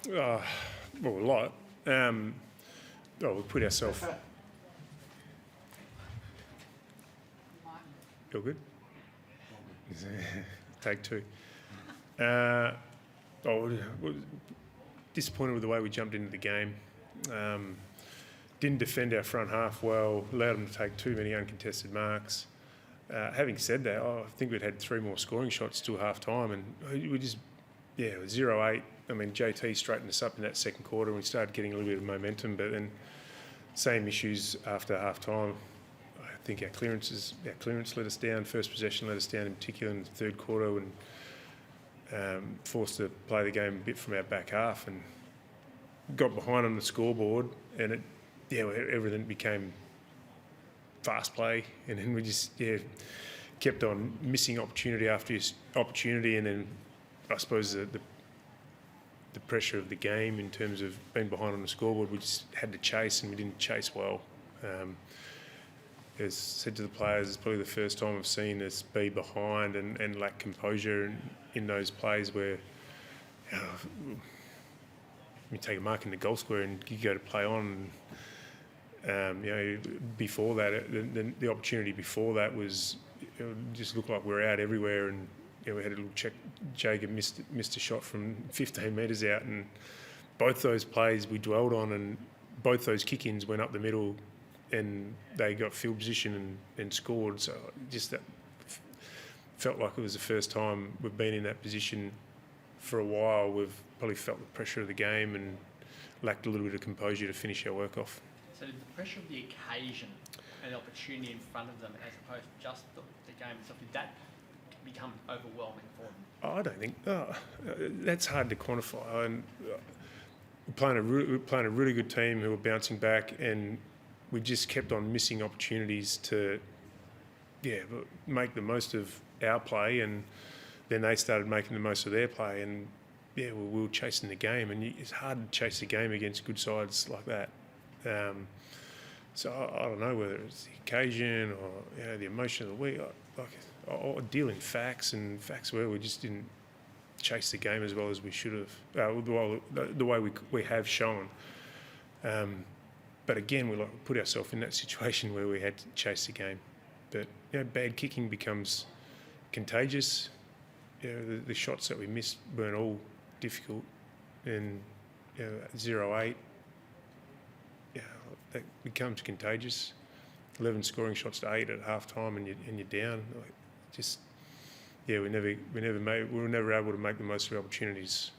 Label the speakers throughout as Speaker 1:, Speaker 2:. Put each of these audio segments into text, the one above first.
Speaker 1: Well, a lot. We put ourselves. You're good? Take two. Disappointed with the way we jumped into the game. Didn't defend our front half well, allowed them to take too many uncontested marks. Having said that, I think we'd had 3 more scoring shots till half-time, and we just, it was 0-8. I mean, JT straightened us up in that second quarter, and we started getting a little bit of momentum, but then same issues after half-time. I think our clearance let us down, first possession let us down in particular in the third quarter, and forced to play the game a bit from our back half, and got behind on the scoreboard, and everything became fast play, and then we just kept on missing opportunity after opportunity, and then I suppose the pressure of the game in terms of being behind on the scoreboard, we just had to chase, and we didn't chase well. As said to the players, it's probably the first time I've seen us be behind and lack composure in those plays where you take a mark in the goal square and you go to play on. Before that, the opportunity before that was, it just looked like we were out everywhere, and we had a little check. Jacob missed a shot from 15 metres out, and both those plays we dwelled on, and both those kick-ins went up the middle, and they got field position and scored. So just that felt like it was the first time we've been in that position for a while. We've probably felt the pressure of the game and lacked a little bit of composure to finish our work off.
Speaker 2: So did the pressure of the occasion and the opportunity in front of them, as opposed to just the game itself, did that become overwhelming for them?
Speaker 1: I don't think that's hard to quantify. And we're playing a really good team who are bouncing back, and we just kept on missing opportunities to make the most of our play, and then they started making the most of their play, and we were chasing the game, and it's hard to chase the game against good sides like that. So I don't know whether it's the occasion or the emotion of the week. I deal in facts, and facts where we just didn't chase the game as well as we should have, the way we have shown. But again, we put ourselves in that situation where we had to chase the game. But bad kicking becomes contagious. The shots that we missed weren't all difficult, and 0-8. That becomes contagious. 11 scoring shots to 8 at half time, and you're down. We were never able to make the most of the opportunities.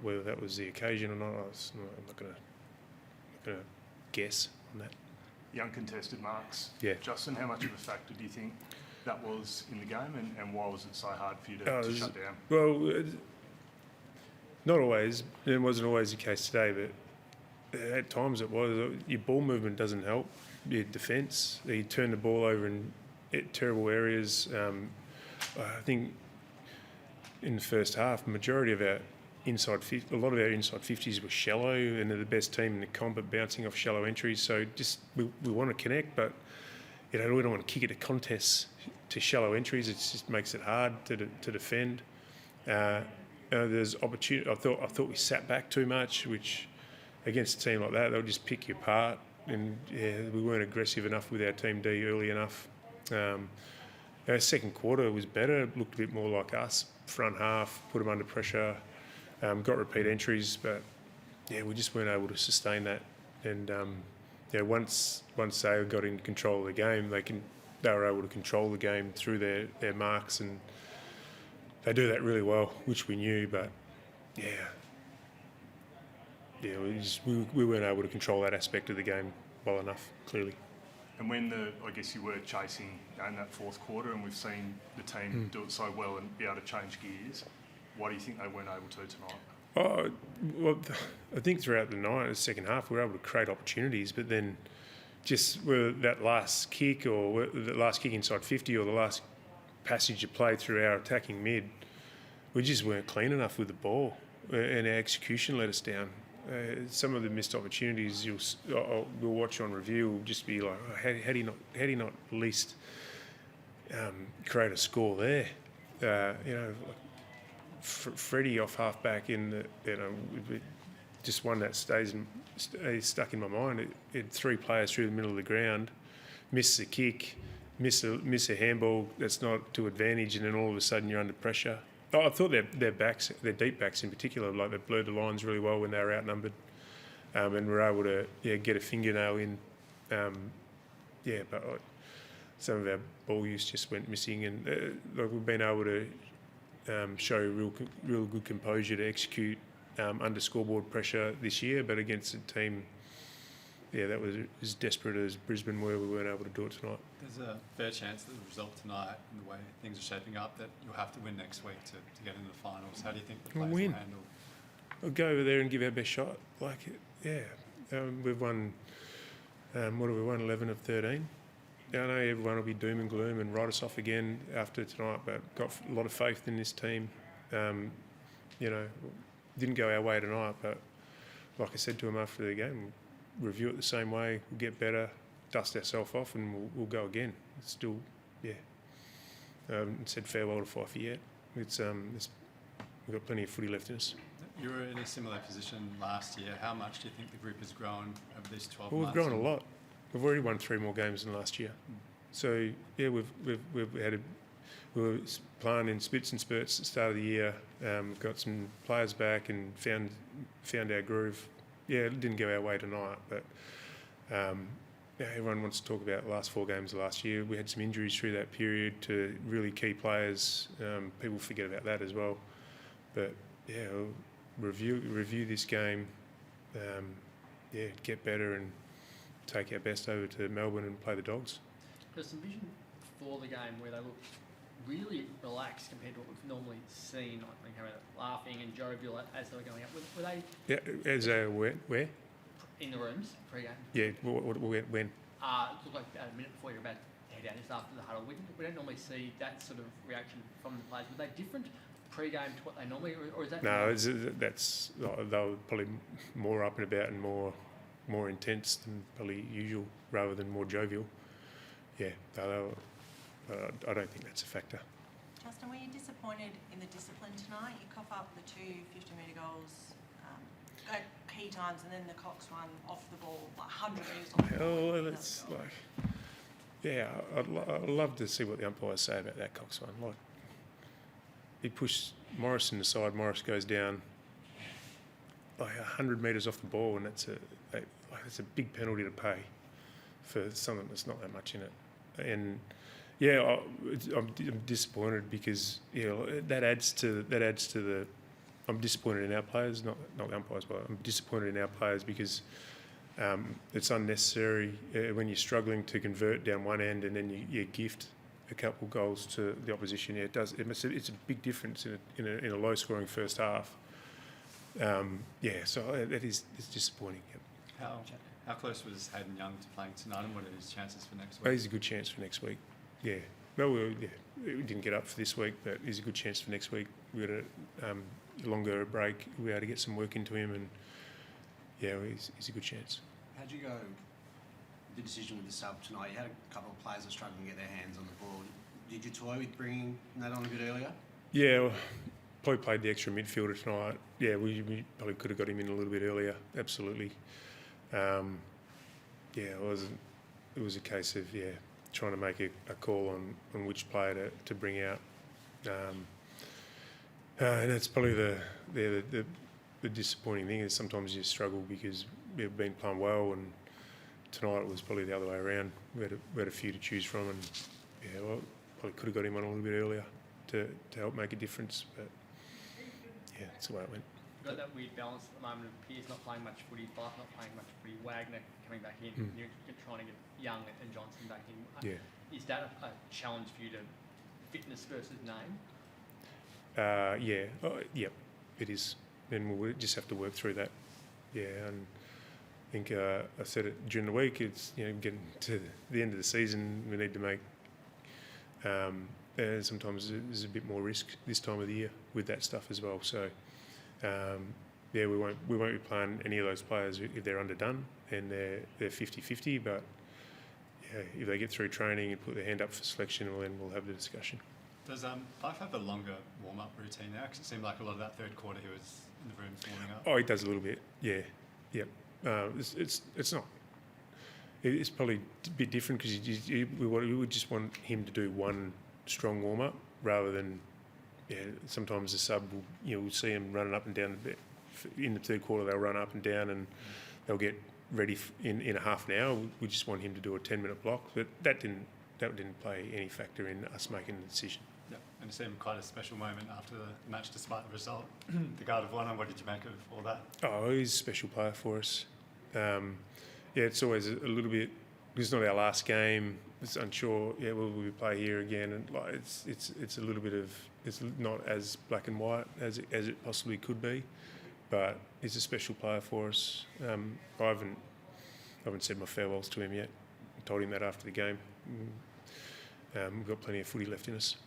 Speaker 1: Whether that was the occasion or not, I'm not going to guess on that.
Speaker 3: The uncontested marks.
Speaker 1: Yeah.
Speaker 3: Justin, how much of a factor do you think that was in the game, and why was it so hard for you to shut down?
Speaker 1: Well, not always. It wasn't always the case today, but at times it was. Your ball movement doesn't help your defence. You turn the ball over in terrible areas. I think in the first half, a lot of our inside 50s were shallow, and they're the best team in the comp at bouncing off shallow entries. So we want to connect, but we don't want to kick it to contests to shallow entries. It just makes it hard to defend. There's opportunity. I thought we sat back too much, which against a team like that, they'll just pick you apart. And we weren't aggressive enough with our team D early enough. Our second quarter was better. It looked a bit more like us. Front half, put them under pressure, got repeat entries, but we just weren't able to sustain that. And once they got in control of the game, they were able to control the game through their marks, and they do that really well, which we knew. But we weren't able to control that aspect of the game well enough, clearly.
Speaker 3: And when I guess you were chasing in that fourth quarter, and we've seen the team do it so well and be able to change gears, why do you think they weren't able to tonight?
Speaker 1: Well, I think throughout the second half, we were able to create opportunities, but then just that last kick, or the last kick inside 50, or the last passage of play through our attacking mid, we just weren't clean enough with the ball, and our execution let us down. Some of the missed opportunities we'll watch on review will just be like, how do you not at least create a score there? Freddie off half back in the, just one that stays stuck in my mind. It had 3 players through the middle of the ground, miss a kick, miss a handball that's not to advantage, and then all of a sudden you're under pressure. Oh, I thought their backs, their deep backs in particular, like they blurred the lines really well when they were outnumbered, and were able to get a fingernail in. But some of our ball use just went missing, and we've been able to show real good composure to execute under scoreboard pressure this year, but against a team, that was as desperate as Brisbane were, we weren't able to do it tonight.
Speaker 4: There's a fair chance that the result tonight and the way things are shaping up that you'll have to win next week to get into the finals. How do you think the players will handle?
Speaker 1: We'll go over there and give our best shot. We've won, what have we won, 11 of 13? I know everyone will be doom and gloom and write us off again after tonight, but got a lot of faith in this team. Didn't go our way tonight, but like I said to him after the game, we'll review it the same way, we'll get better, dust ourselves off, and we'll go again. It's still, said farewell to Fife yet. We've got plenty of footy left in us.
Speaker 4: You were in a similar position last year. How much do you think the group has grown over these 12
Speaker 1: Well,
Speaker 4: months?
Speaker 1: we've grown a lot. We've already won 3 more games than last year. So we were playing in spits and spurts at the start of the year. Got some players back and found our groove. It didn't go our way tonight, but everyone wants to talk about the last 4 games of last year. We had some injuries through that period to really key players. People forget about that as well. But we'll review this game. Get better and take our best over to Melbourne and play the Dogs.
Speaker 2: There's some vision for the game where they look really relaxed compared to what we've normally seen, like when they came out laughing and jovial as they were going up. Were they?
Speaker 1: Yeah, as where?
Speaker 2: In the rooms pre-game.
Speaker 1: Yeah, when?
Speaker 2: It looked like a minute before you're about to head out, just after the huddle. We don't normally see that sort of reaction from the players. Were they different pre-game to what they normally, or is that?
Speaker 1: No, they were probably more up and about and more intense than probably usual, rather than more jovial. I don't think that's a factor.
Speaker 5: Justin, were you disappointed in the discipline tonight? You cough up the 2 50-metre goals at key times, and then the Cox one off the ball, 100 metres off the ball.
Speaker 1: Oh, it's I'd love to see what the umpires say about that Cox one. Like, he pushed Morrison aside, Morris goes down like 100 metres off the ball, and it's a big penalty to pay for something that's not that much in it. And I'm disappointed because that adds to the. I'm disappointed in our players, not the umpires, but I'm disappointed in our players because it's unnecessary when you're struggling to convert down one end and then you gift a couple goals to the opposition. It's a big difference in a low scoring first half. So it's disappointing. Yep.
Speaker 4: How close was Hayden Young to playing tonight, and what are his chances for next week?
Speaker 1: He's a good chance for next week. Yeah. Well, we didn't get up for this week, but he's a good chance for next week. We got a longer break. We had to get some work into him, and he's a good chance.
Speaker 6: How'd you go? The decision with the sub tonight. You had a couple of players that struggling to get their hands on the ball. Did you toy with bringing that on a bit earlier?
Speaker 1: Yeah. Well, probably played the extra midfielder tonight. Yeah, we probably could have got him in a little bit earlier. Absolutely. It was a case of trying to make a call on which player to bring out, and that's probably the disappointing thing is sometimes you struggle because we've been playing well, and tonight it was probably the other way around. We had a few to choose from, and probably could have got him on a little bit earlier to help make a difference, but that's the way it went.
Speaker 2: You've got that weird balance at the moment of Pearce not playing much footy, Fife not playing much footy, Wagner coming back in, you're trying to get Young and Johnson back in. Is that a challenge for you to fitness versus name? Yep, it is. And we'll just have to work through that. And I think I said it during the week, it's getting to the end of the season, we need to make sometimes there's a bit more risk this time of the year with that stuff as well. So we won't be playing any of those players if they're underdone and they're 50-50, but if they get through training and put their hand up for selection, well, then we'll have the discussion.
Speaker 4: Does Fife have a longer warm-up routine now? Because it seemed like a lot of that third quarter he was in the rooms warming up.
Speaker 1: Oh, he does a little bit. Yeah, yep. It's not. It's probably a bit different because we would just want him to do one strong warm-up rather than. Yeah, sometimes the sub will, we'll see him running up and down the bit. In the third quarter, they'll run up and down and they'll get ready in a half an hour. We just want him to do a 10-minute block, but that didn't play any factor in us making the decision.
Speaker 4: Yeah, and it seemed quite a special moment after the match, despite the result. The guard of one. What did you make of all that? Oh,
Speaker 1: he's a special player for us. It's always a little bit. It's not our last game. It's unsure. Yeah, will we play here again? And like it's a little bit of. It's not as black and white as it possibly could be, but he's a special player for us. I haven't said my farewells to him yet. I told him that after the game. We've got plenty of footy left in us.